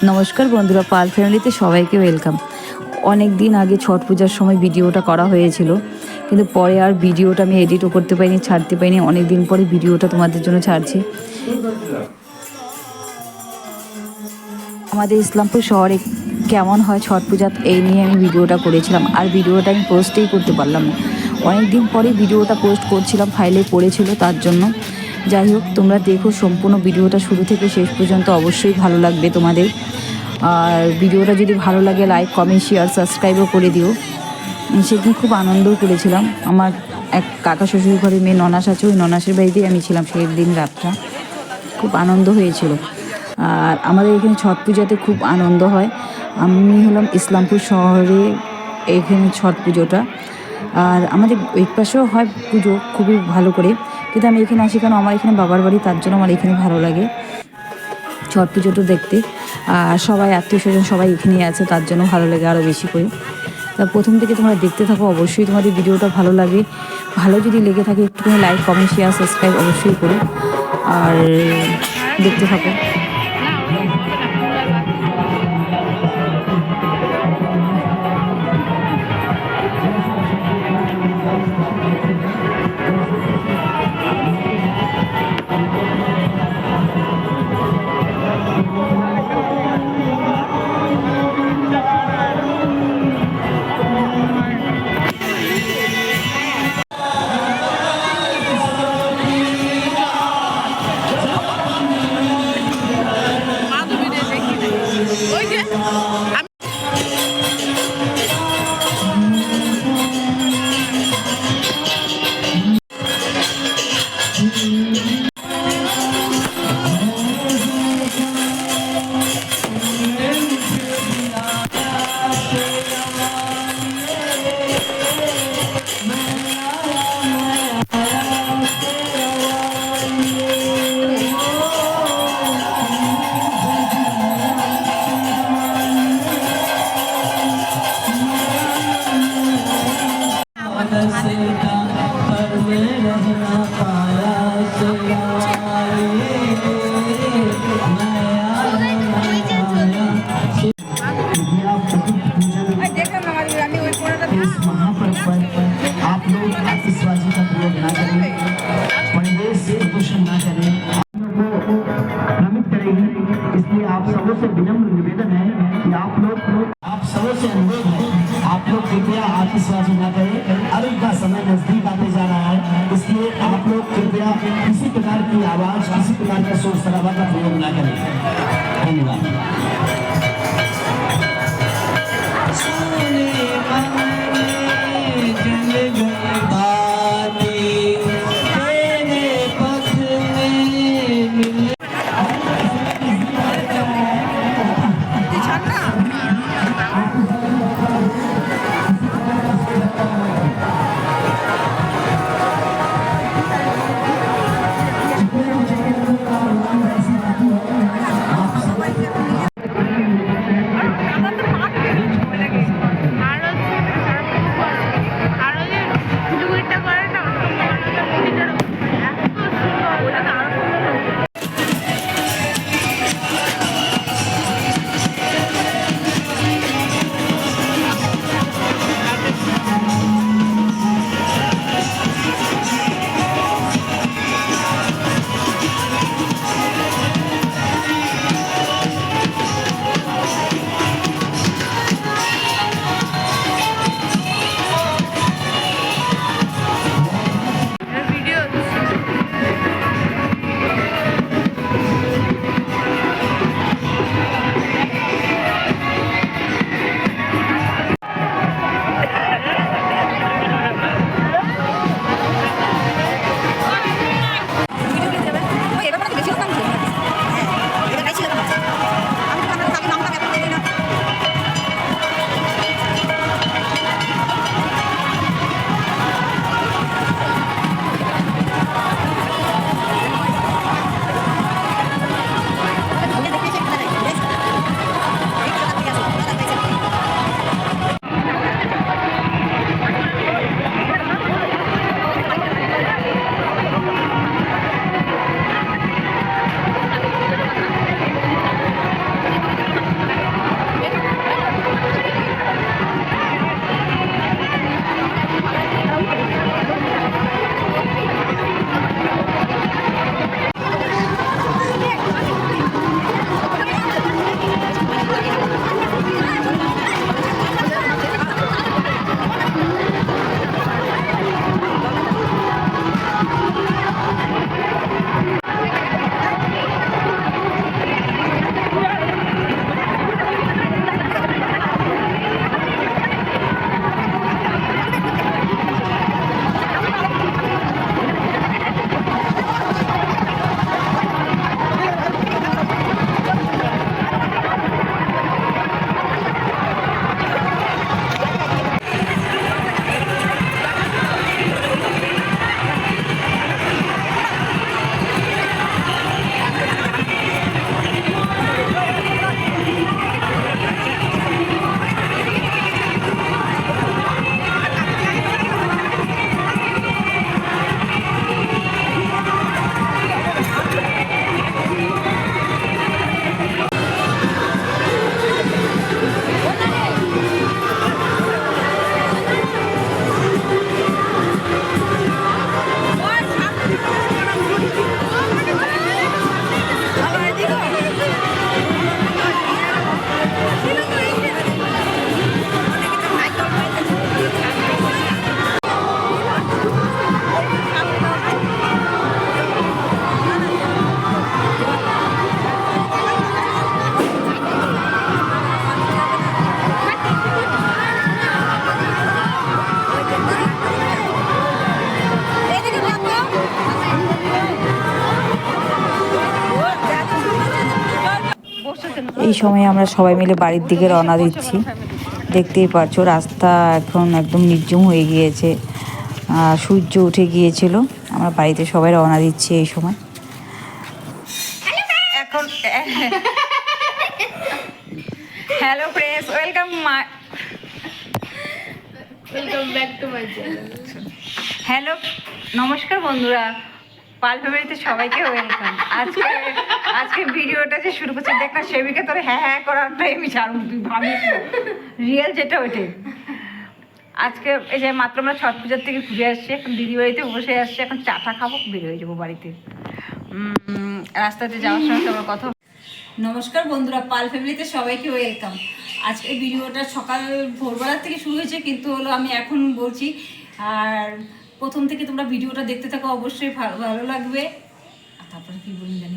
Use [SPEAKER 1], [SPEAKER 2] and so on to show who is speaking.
[SPEAKER 1] নমস্কার বন্ধুরা, পাল ফ্যামিলিতে সবাইকে ওয়েলকাম। অনেক দিন আগে ছট পূজার সময় ভিডিওটা করা হয়েছিল, কিন্তু পরে আর ভিডিওটা আমি এডিটও করতে পারিনি, ছাড়তে পারিনি। অনেক দিন পরে ভিডিওটা তোমাদের জন্য ছাড়ছি। আমাদের ইসলামপুর শহরে কেমন হয় ছট পূজা, এই নিয়ে আমি ভিডিওটা করেছিলাম। আর ভিডিওটা আমি পোস্টেই করতে পারলাম না, অনেক দিন পরে ভিডিওটা পোস্ট করছিলাম, ফাইলে পড়েছিল তার জন্য। যাই হোক, তোমরা দেখো সম্পূর্ণ ভিডিওটা শুরু থেকে শেষ পর্যন্ত, অবশ্যই ভালো লাগবে তোমাদের। আর ভিডিওটা যদি ভালো লাগে লাইক কমেন্ট শেয়ার সাবস্ক্রাইবও করে দিও। সেদিন খুব আনন্দও করেছিলাম। আমার এক কাকা শ্বশুর ঘরে মেয়ে ননাস আছে, ওই ননাসের বাড়িতেই আমি ছিলাম সেই দিন রাতটা। খুব আনন্দ হয়েছিল। আর আমাদের এখানে ছট পূজাতে খুব আনন্দ হয়। আমি হলাম ইসলামপুর শহরে, এখানে ছট পুজোটা। আর আমাদের ওই পাশেও হয় পুজো খুবই ভালো করে, কিন্তু আমি এখানে আসি কারণ আমার এখানে বাবার বাড়ি, তার জন্য আমার এখানে ভালো লাগে ছট পুজোটা দেখতে। আর সবাই আত্মীয় স্বজন সবাই এখানেই আছে, তার জন্য ভালো লাগে আরও বেশি করে। তা প্রথম থেকে তোমরা দেখতে থাকো, অবশ্যই তোমাদের ভিডিওটা ভালো লাগে। ভালো যদি লেগে থাকে একটুখানি লাইক কমেন্ট শেয়ার সাবস্ক্রাইব অবশ্যই করো, আর দেখতে থাকো।
[SPEAKER 2] आप लोग आतिशबाजी का प्रयोग ना करें, परिवेश से प्रदूषण ना करें, भ्रमित करेगी। इसलिए आप सबों से विनम्र निवेदन है कि आप सबों से अनुरोध है, आप लोग कृपया आतिशबाजी ना करें। अर्घ का समय नजदीक आते जा रहा है, इसलिए आप लोग कृपया किसी प्रकार की आवाज, किसी प्रकार का शोर शराबा का प्रयोग ना करें। धन्यवाद।
[SPEAKER 1] এই সময় আমরা সবাই মিলে বাড়ির দিকে রওনা দিচ্ছি। দেখতেই পাচ্ছ রাস্তা এখন একদম নির্জুম হয়ে গিয়েছে, সূর্য উঠে গিয়েছিল। আমরা বাড়িতে সবাই রওনা দিচ্ছি এই সময়। এখন hello friends, welcome
[SPEAKER 3] back to my channel.
[SPEAKER 1] Hello নমস্কার বন্ধুরা, পাল ফ্যামিলিতে সবাইকে ওয়েলকাম। আজকে ভিডিওটা যে শুরু করছে দেখ না, সেবিকে তোর হ্যাঁ হ্যাঁ করারটাই আমি ছাড়ব, তুই ভাবিস রিয়েল যেটা ওইটাই। আজকে এই যে মাত্র আমরা ছট পূজার থেকে ঘুরে আসছি, এখন দিদি বাড়িতে বসে আসছি, এখন চাটা খাবো, বেরোয় যাবো বাড়িতে। রাস্তাতে যাওয়ার সময় সবার কথা। নমস্কার বন্ধুরা, পাল ফ্যামিলিতে সবাইকে ওয়েলকাম। আজকে ভিডিওটা সকাল ভোরবেলার থেকে শুরু হয়েছে, কিন্তু হলো আমি এখন বলছি। আর প্রথম থেকে তোমরা ভিডিওটা দেখতে থাকো, অবশ্যই ভালো লাগবে। আর তারপরে কি বলি জানি